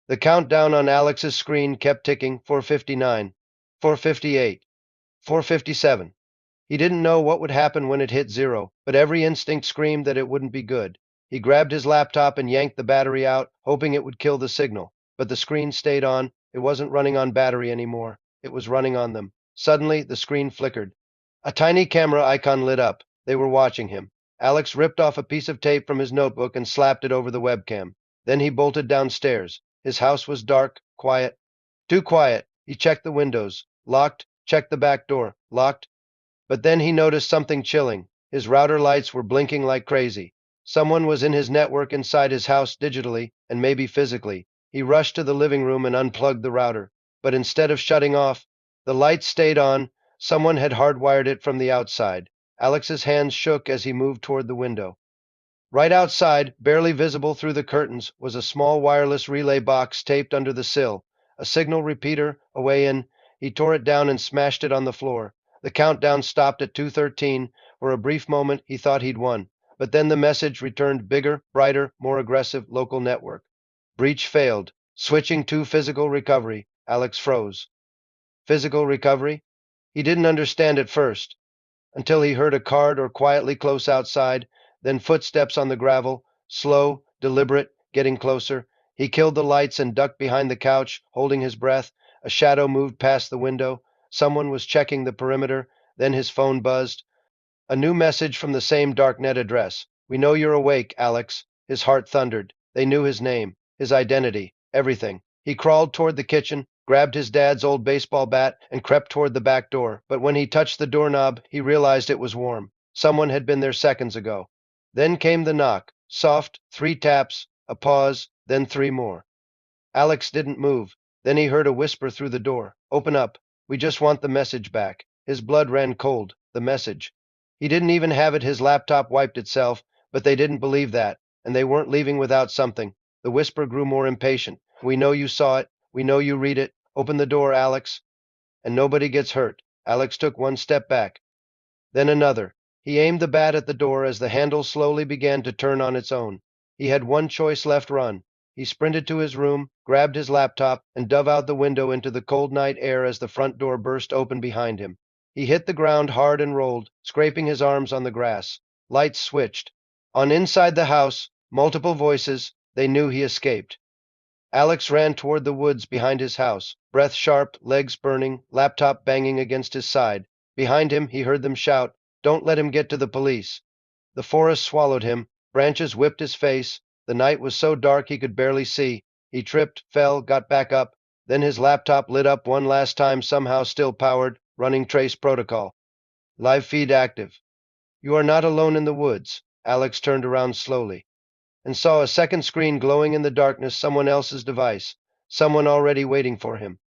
The countdown on Alex's screen kept ticking. 4:59, 4:58, 4:57. He didn't know what would happen when it hit zero, but every instinct screamed that it wouldn't be good. He grabbed his laptop and yanked the battery out, hoping it would kill the signal. But the screen stayed on. It wasn't running on battery anymore. It was running on them. Suddenly, the screen flickered. A tiny camera icon lit up. They were watching him. Alex ripped off a piece of tape from his notebook and slapped it over the webcam. Then he bolted downstairs. His house was dark, quiet. Too quiet. He checked the windows. Locked. Checked the back door. Locked. But then he noticed something chilling. His router lights were blinking like crazy. Someone was in his network inside his house digitally and maybe physically. He rushed to the living room and unplugged the router. But instead of shutting off, the lights stayed on. Someone had hardwired it from the outside. Alex's hands shook as he moved toward the window. Right outside, barely visible through the curtains, was a small wireless relay box taped under the sill. A signal repeater, away in. He tore it down and smashed it on the floor. The countdown stopped at 2:13. For a brief moment, he thought he'd won. But then the message returned, bigger, brighter, more aggressive: local network. Breach failed. Switching to physical recovery. Alex froze. Physical recovery? He didn't understand at first, until he heard a car door quietly close outside, then footsteps on the gravel, slow, deliberate, getting closer. He killed the lights and ducked behind the couch, holding his breath. A shadow moved past the window. Someone was checking the perimeter. Then his phone buzzed. A new message from the same darknet address. "We know you're awake, Alex." His heart thundered. They knew his name, his identity, everything. He crawled toward the kitchen, grabbed his dad's old baseball bat, and crept toward the back door. But when he touched the doorknob, he realized it was warm. Someone had been there seconds ago. Then came the knock. Soft, 3 taps, a pause, then 3 more. Alex didn't move. Then he heard a whisper through the door. "Open up. We just want the message back." His blood ran cold. The message. He didn't even have it. His laptop wiped itself, but they didn't believe that, and they weren't leaving without something. The whisper grew more impatient. "We know you saw it. We know you read it. Open the door, Alex." And nobody gets hurt. Alex took one step back. Then another. He aimed the bat at the door as the handle slowly began to turn on its own. He had one choice left: run. He sprinted to his room, grabbed his laptop, and dove out the window into the cold night air as the front door burst open behind him. He hit the ground hard and rolled, scraping his arms on the grass. Lights switched. On inside the house, multiple voices. They knew he escaped. Alex ran toward the woods behind his house, breath sharp, legs burning, laptop banging against his side. Behind him, he heard them shout, "Don't let him get to the police." The forest swallowed him. Branches whipped his face. The night was so dark he could barely see. He tripped, fell, got back up. Then his laptop lit up one last time, somehow still powered, running trace protocol. Live feed active. "You are not alone in the woods." Alex turned around slowly and saw a second screen glowing in the darkness, someone else's device, someone already waiting for him.